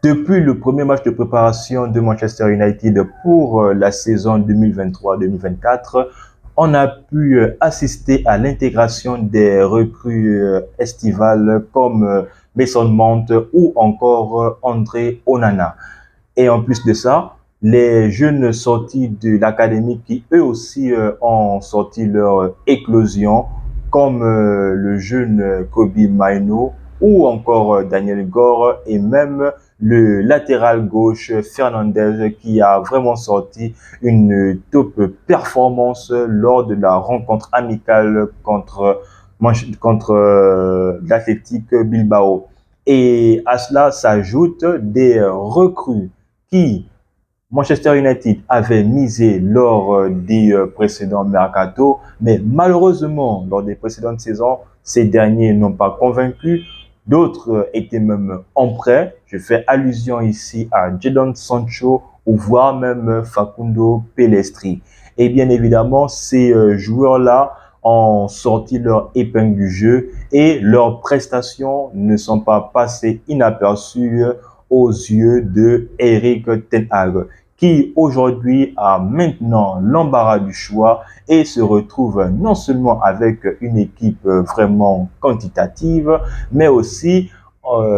Depuis le premier match de préparation de Manchester United pour la saison 2023-2024, on a pu assister à l'intégration des recrues estivales comme Mason Mount ou encore André Onana. Et en plus de ça, les jeunes sortis de l'académie qui eux aussi ont sorti leur éclosion, comme le jeune Kobe Maino ou encore Daniel Gore et même le latéral gauche Fernandez qui a vraiment sorti une top performance lors de la rencontre amicale contre l'Athletic Bilbao. Et à cela s'ajoutent des recrues qui Manchester United avait misé lors des précédents mercato, mais malheureusement, lors des précédentes saisons, ces derniers n'ont pas convaincu. D'autres étaient même en prêt. Je fais allusion ici à Jadon Sancho ou voire même Facundo Pellistri. Et bien évidemment, ces joueurs-là ont sorti leur épingle du jeu et leurs prestations ne sont pas passées inaperçues aux yeux de Erik ten Hag, qui aujourd'hui a maintenant l'embarras du choix et se retrouve non seulement avec une équipe vraiment quantitative, mais aussi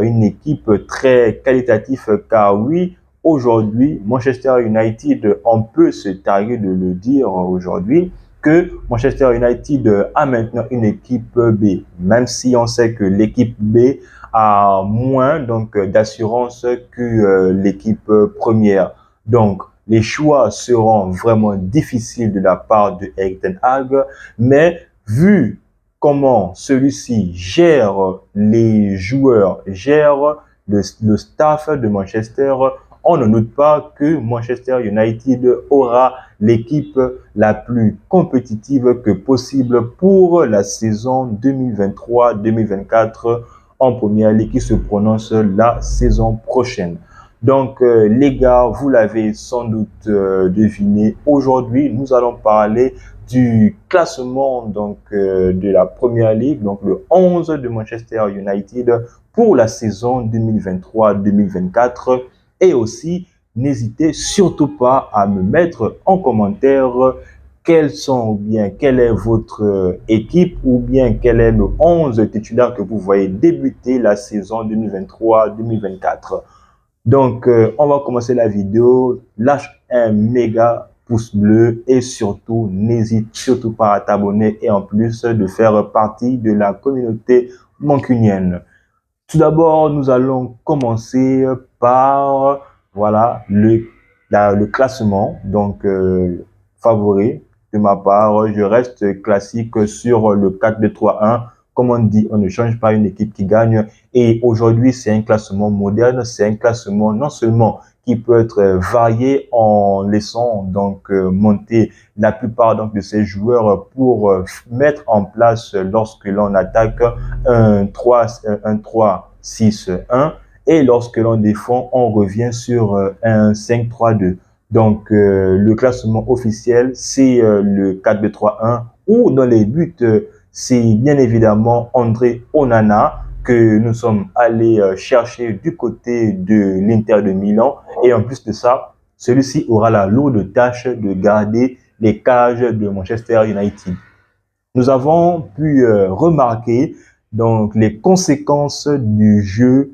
une équipe très qualitative, car oui, aujourd'hui, Manchester United, on peut se targuer de le dire aujourd'hui, que Manchester United a maintenant une équipe B, même si on sait que l'équipe B a moins donc d'assurance que l'équipe première. Donc, les choix seront vraiment difficiles de la part de Erik ten Hag, mais vu comment celui-ci gère les joueurs, gère le staff de Manchester, on ne doute pas que Manchester United aura l'équipe la plus compétitive que possible pour la saison 2023-2024 en première ligue qui se prononce la saison prochaine. Donc, les gars, vous l'avez sans doute deviné, aujourd'hui, nous allons parler du classement de la Première Ligue, donc le 11 de Manchester United pour la saison 2023-2024. Et aussi, n'hésitez surtout pas à me mettre en commentaire quelle est votre équipe ou bien quel est le 11 titulaire que vous voyez débuter la saison 2023-2024. Donc, on va commencer la vidéo. Lâche un méga pouce bleu et surtout, n'hésite surtout pas à t'abonner et en plus de faire partie de la communauté mancunienne. Tout d'abord, nous allons commencer par voilà, le classement. Donc, favori de ma part, je reste classique sur le 4-2-3-1. Comme on dit, on ne change pas une équipe qui gagne. Et aujourd'hui, c'est un classement moderne. C'est un classement non seulement qui peut être varié en laissant donc monter la plupart donc de ces joueurs pour mettre en place lorsque l'on attaque un 3-6-1 et lorsque l'on défend, on revient sur un 5-3-2. Donc le classement officiel, c'est le 4-2-3-1 ou dans les buts, c'est bien évidemment André Onana que nous sommes allés chercher du côté de l'Inter de Milan. Et en plus de ça, celui-ci aura la lourde tâche de garder les cages de Manchester United. Nous avons pu remarquer donc les conséquences du jeu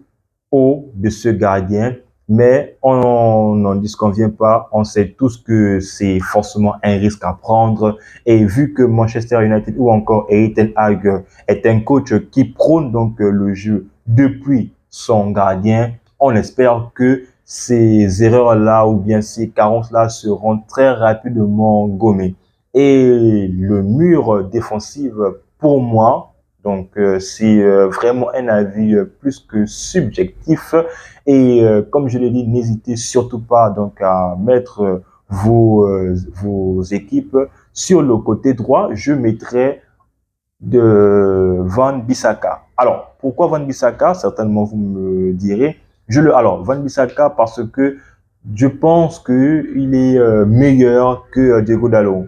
haut de ce gardien, mais on n'en disconvient pas. On sait tous que c'est forcément un risque à prendre. Et vu que Manchester United ou encore Erik ten Hag est un coach qui prône donc le jeu depuis son gardien, on espère que ces erreurs-là ou bien ces carences-là seront très rapidement gommées. Et le mur défensif, pour moi, donc c'est vraiment un avis plus que subjectif. Et comme je l'ai dit, n'hésitez surtout pas donc à mettre vos équipes sur le côté droit. Je mettrai de Wan-Bissaka. Alors, pourquoi Wan-Bissaka? Certainement, vous me direz. Alors, Wan-Bissaka parce que je pense qu'il est meilleur que Diego Dalot.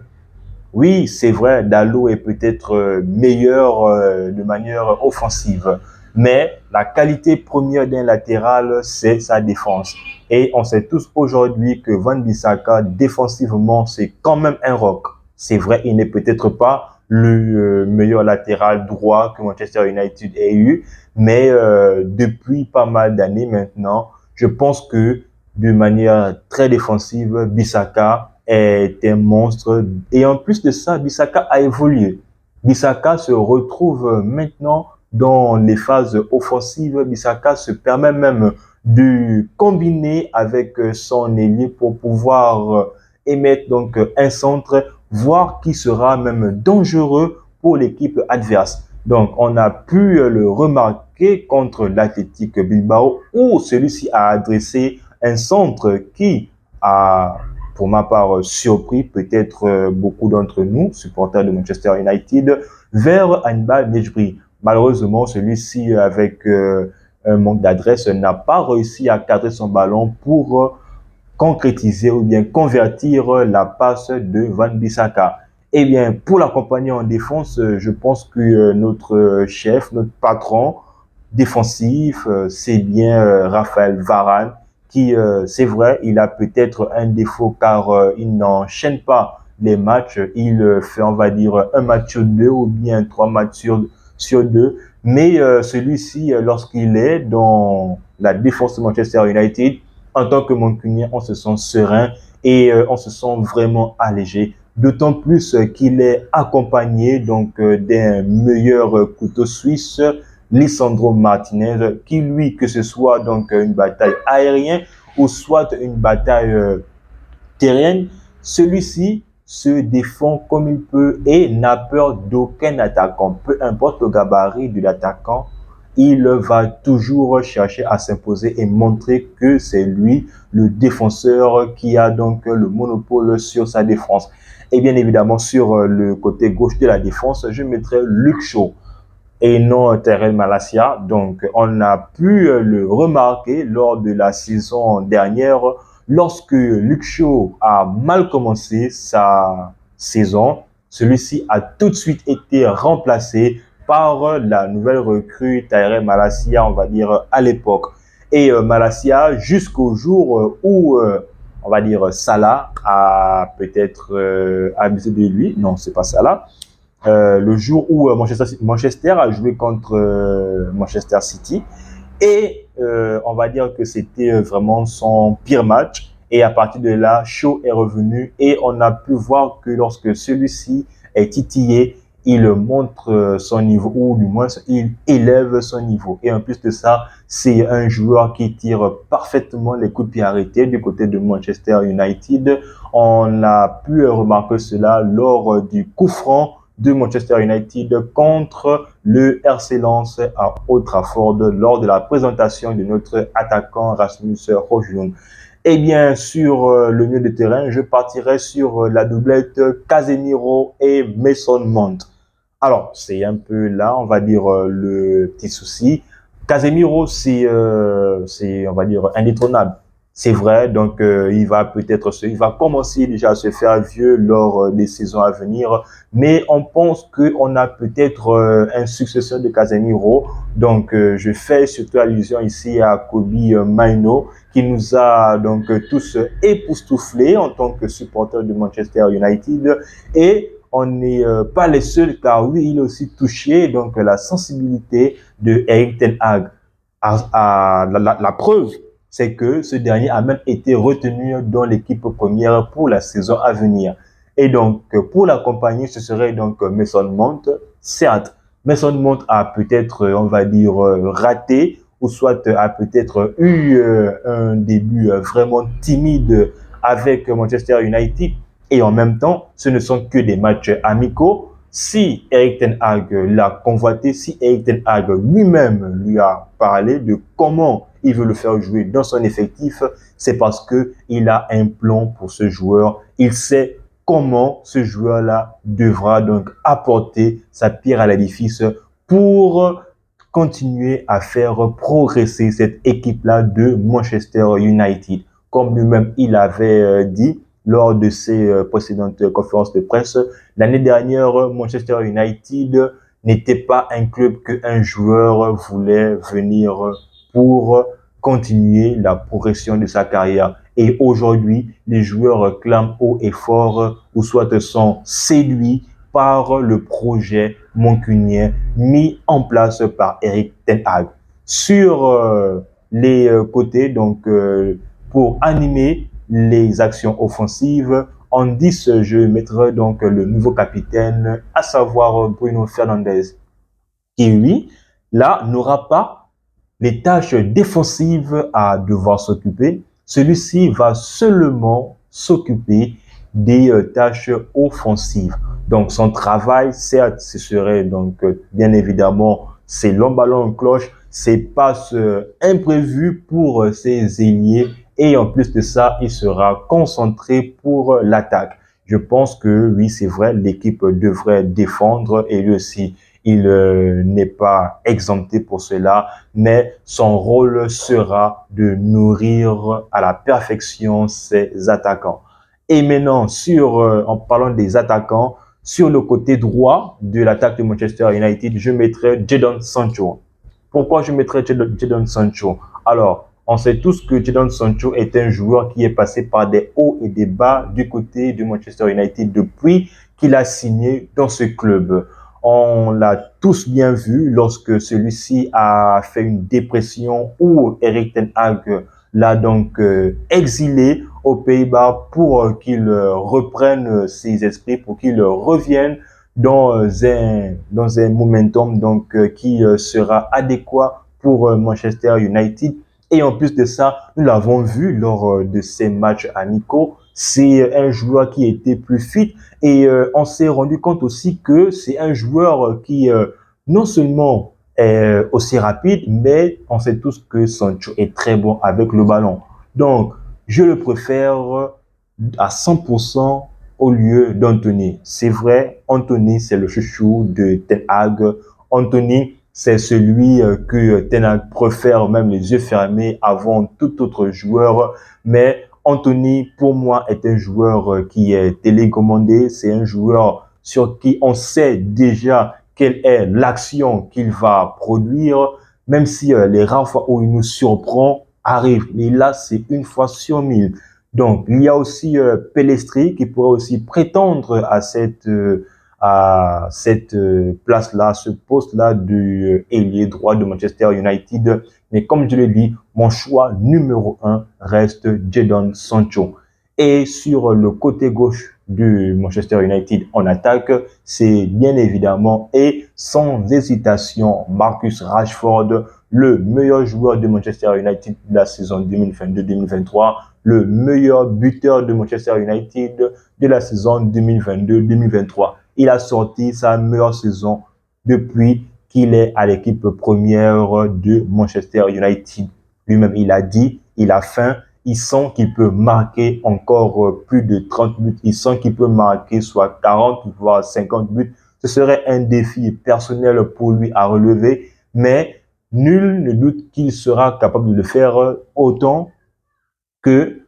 Oui, c'est vrai, Dalot est peut-être meilleur de manière offensive. Mais la qualité première d'un latéral, c'est sa défense. Et on sait tous aujourd'hui que Wan-Bissaka, défensivement, c'est quand même un roc. C'est vrai, il n'est peut-être pas le meilleur latéral droit que Manchester United ait eu, mais depuis pas mal d'années maintenant, je pense que de manière très défensive, Bissaka est un monstre. Et en plus de ça, Bissaka a évolué. Bissaka se retrouve maintenant dans les phases offensives. Bissaka se permet même de combiner avec son ailier pour pouvoir émettre donc un centre, voire qui sera même dangereux pour l'équipe adverse. Donc, on a pu le remarquer contre l'Athletic Bilbao où celui-ci a adressé un centre qui a, pour ma part, surpris peut-être beaucoup d'entre nous, supporters de Manchester United, vers Hannibal Mejbri. Malheureusement, celui-ci, avec un manque d'adresse, n'a pas réussi à cadrer son ballon pour concrétiser ou bien convertir la passe de Wan-Bissaka. Eh bien, pour l'accompagner en défense, je pense que notre chef, notre patron défensif, c'est bien Raphaël Varane, qui, c'est vrai, il a peut-être un défaut car il n'enchaîne pas les matchs. Il fait, on va dire, un match sur deux ou bien trois matchs sur deux. Mais celui-ci, lorsqu'il est dans la défense de Manchester United, en tant que Mancunien, on se sent serein et on se sent vraiment allégé. D'autant plus qu'il est accompagné donc d'un meilleur couteau suisse, Lisandro Martinez, qui lui, que ce soit donc une bataille aérienne ou soit une bataille terrienne, celui-ci se défend comme il peut et n'a peur d'aucun attaquant. Peu importe le gabarit de l'attaquant, il va toujours chercher à s'imposer et montrer que c'est lui le défenseur qui a donc le monopole sur sa défense. Et bien évidemment, sur le côté gauche de la défense, je mettrai Luke Shaw et non Terrell Malacia. Donc, on a pu le remarquer lors de la saison dernière, lorsque Luke Shaw a mal commencé sa saison. Celui-ci a tout de suite été remplacé par la nouvelle recrue Terrell Malacia, on va dire à l'époque. Et Malacia, jusqu'au jour où, on va dire, Salah a peut-être abusé de lui. Non, c'est pas Salah. Le jour où Manchester a joué contre Manchester City et on va dire que c'était vraiment son pire match et à partir de là, Shaw est revenu et on a pu voir que lorsque celui-ci est titillé, il montre son niveau ou du moins il élève son niveau et en plus de ça, c'est un joueur qui tire parfaitement les coups de pied arrêtés du côté de Manchester United. On a pu remarquer cela lors du coup franc de Manchester United contre le RC Lens à Old Trafford lors de la présentation de notre attaquant Rasmus Højlund. Et bien, sur le milieu de terrain, je partirai sur la doublette Casemiro et Mason Mount. Alors, c'est un peu là, on va dire, le petit souci. Casemiro, on va dire, indétrônable. C'est vrai, donc il va commencer déjà à se faire vieux lors des saisons à venir, mais on pense qu'on a peut-être un successeur de Casemiro. Donc je fais surtout allusion ici à Kobe Mainoo qui nous a donc tous époustouflés en tant que supporters de Manchester United et on n'est pas les seuls car oui, il est aussi touché donc la sensibilité de Erik ten Hag à la preuve c'est que ce dernier a même été retenu dans l'équipe première pour la saison à venir. Et donc, pour l'accompagner, ce serait donc Mason Mount. Certes, Mason Mount a peut-être, on va dire, raté, ou soit a peut-être eu un début vraiment timide avec Manchester United. Et en même temps, ce ne sont que des matchs amicaux. Si Erik ten Hag l'a convoité, si Erik ten Hag lui-même lui a parlé de comment il veut le faire jouer dans son effectif, c'est parce que il a un plan pour ce joueur. Il sait comment ce joueur-là devra donc apporter sa pierre à l'édifice pour continuer à faire progresser cette équipe-là de Manchester United. Comme lui-même il avait dit lors de ses précédentes conférences de presse, l'année dernière, Manchester United n'était pas un club qu'un joueur voulait venir pour continuer la progression de sa carrière. Et aujourd'hui, les joueurs clament haut et fort ou soit sont séduits par le projet mancunien mis en place par Erik ten Hag. Sur les côtés, donc pour animer les actions offensives, en 10, je mettrai donc le nouveau capitaine, à savoir Bruno Fernandes, qui lui, là, n'aura pas les tâches défensives à devoir s'occuper. Celui-ci va seulement s'occuper des tâches offensives. Donc, son travail, certes, ce serait donc bien évidemment ses longs ballons en cloche, ses passes imprévues pour ses ailiers et en plus de ça, il sera concentré pour l'attaque. Je pense que oui, c'est vrai, l'équipe devrait défendre et lui aussi, il n'est pas exempté pour cela, mais son rôle sera de nourrir à la perfection ses attaquants. Et maintenant, en parlant des attaquants, sur le côté droit de l'attaque de Manchester United, je mettrai Jadon Sancho. Pourquoi je mettrai Jadon Sancho? Alors, on sait tous que Jadon Sancho est un joueur qui est passé par des hauts et des bas du côté de Manchester United depuis qu'il a signé dans ce club. On l'a tous bien vu lorsque celui-ci a fait une dépression où Erik ten Hag l'a donc exilé aux Pays-Bas pour qu'il reprenne ses esprits, pour qu'il revienne dans un momentum donc qui sera adéquat pour Manchester United. Et en plus de ça, nous l'avons vu lors de ces matchs amicaux, c'est un joueur qui était plus fit et on s'est rendu compte aussi que c'est un joueur qui non seulement est aussi rapide, mais on sait tous que Sancho est très bon avec le ballon. Donc, je le préfère à 100% au lieu d'Anthony. C'est vrai, Anthony, c'est le chouchou de Ten Hag. Anthony, c'est celui que Ten Hag préfère même les yeux fermés avant tout autre joueur. Mais Anthony, pour moi, est un joueur qui est télécommandé. C'est un joueur sur qui on sait déjà quelle est l'action qu'il va produire, même si les rares fois où il nous surprend arrivent. Mais là, c'est une fois sur 1000. Donc, il y a aussi Pellistri qui pourrait aussi prétendre à cette place-là, ce poste-là du ailier droit de Manchester United. Mais comme je l'ai dit, mon choix numéro 1 reste Jadon Sancho. Et sur le côté gauche du Manchester United en attaque, c'est bien évidemment et sans hésitation Marcus Rashford, le meilleur joueur de Manchester United de la saison 2022-2023, le meilleur buteur de Manchester United de la saison 2022-2023. Il a sorti sa meilleure saison depuis qu'il est à l'équipe première de Manchester United. Lui-même, il a dit, il a faim, il sent qu'il peut marquer encore plus de 30 buts, il sent qu'il peut marquer soit 40 voire 50 buts. Ce serait un défi personnel pour lui à relever, mais nul ne doute qu'il sera capable de le faire autant que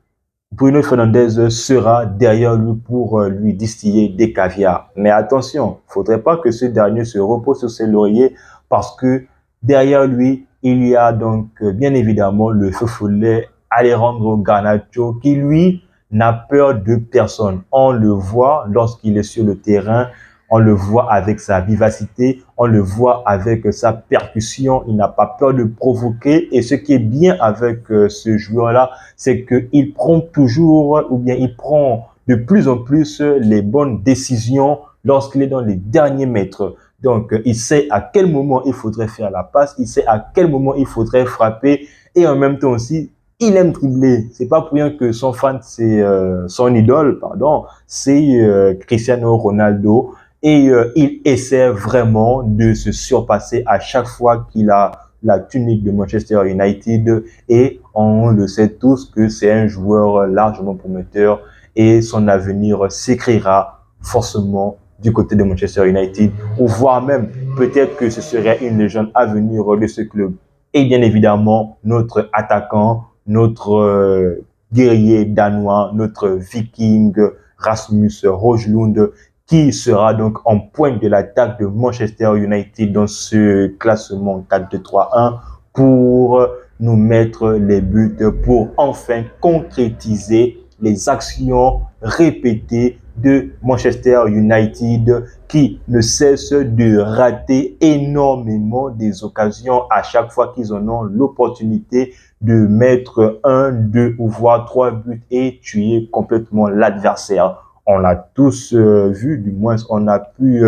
Bruno Fernandes sera derrière lui pour lui distiller des caviars. Mais attention, il ne faudrait pas que ce dernier se repose sur ses lauriers parce que derrière lui, il y a donc bien évidemment le feu follet Alejandro Garnacho qui lui n'a peur de personne. On le voit lorsqu'il est sur le terrain, on le voit avec sa vivacité, on le voit avec sa percussion, il n'a pas peur de provoquer. Et ce qui est bien avec ce joueur-là, c'est qu'il prend toujours, ou bien il prend de plus en plus les bonnes décisions lorsqu'il est dans les derniers mètres. Donc, il sait à quel moment il faudrait faire la passe, il sait à quel moment il faudrait frapper, et en même temps aussi, il aime dribbler. C'est pas pour rien que son fan, c'est son idole, pardon, c'est Cristiano Ronaldo. Et il essaie vraiment de se surpasser à chaque fois qu'il a la tunique de Manchester United. Et on le sait tous que c'est un joueur largement prometteur et son avenir s'écrira forcément du côté de Manchester United, ou voire même peut-être que ce serait une légende à venir de ce club. Et bien évidemment, notre attaquant, notre guerrier danois, notre viking Rasmus Højlund, qui sera donc en pointe de l'attaque de Manchester United dans ce classement 4-2-3-1 pour nous mettre les buts, pour enfin concrétiser les actions répétées de Manchester United qui ne cesse de rater énormément des occasions à chaque fois qu'ils en ont l'opportunité de mettre 1, 2 ou voire 3 buts et tuer complètement l'adversaire. On l'a tous vu, du moins on a pu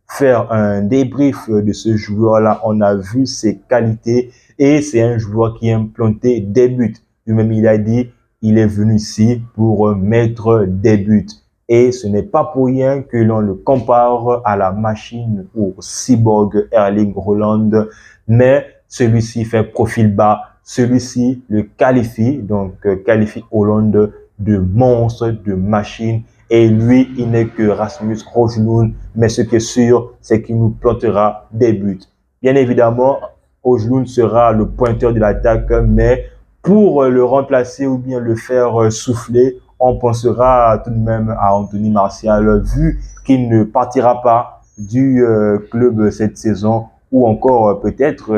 faire un débrief de ce joueur-là. On a vu ses qualités et c'est un joueur qui aime planter des buts. Lui-même, il a dit, il est venu ici pour mettre des buts. Et ce n'est pas pour rien que l'on le compare à la machine ou au cyborg Erling Haaland. Mais celui-ci fait profil bas. Celui-ci le qualifie, donc qualifie Haaland de monstre, de machine. Et lui, il n'est que Rasmus Højlund. Mais ce qui est sûr, c'est qu'il nous plantera des buts. Bien évidemment, Højlund sera le pointeur de l'attaque, mais pour le remplacer ou bien le faire souffler, on pensera tout de même à Anthony Martial, vu qu'il ne partira pas du club cette saison, ou encore peut-être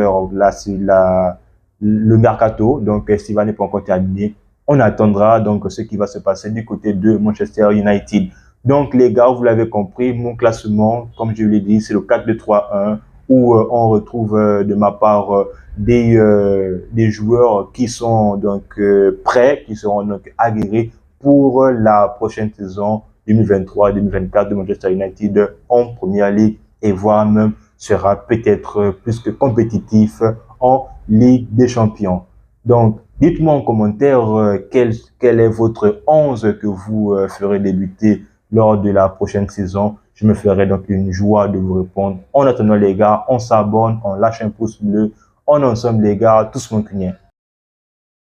le mercato, donc Estival n'est pas encore terminé. On attendra donc ce qui va se passer du côté de Manchester United. Donc les gars, vous l'avez compris, mon classement, comme je l'ai dit, c'est le 4-2-3-1, où on retrouve de ma part des joueurs qui sont donc prêts, qui seront donc aguerris pour la prochaine saison 2023-2024 de Manchester United en Première Ligue et voire même sera peut-être plus que compétitif en Ligue des Champions. Donc, dites-moi en commentaire quel est votre 11 que vous ferez débuter lors de la prochaine saison. Je me ferai donc une joie de vous répondre. En attendant les gars, on s'abonne, on lâche un pouce bleu. On est ensemble les gars, tous mon client.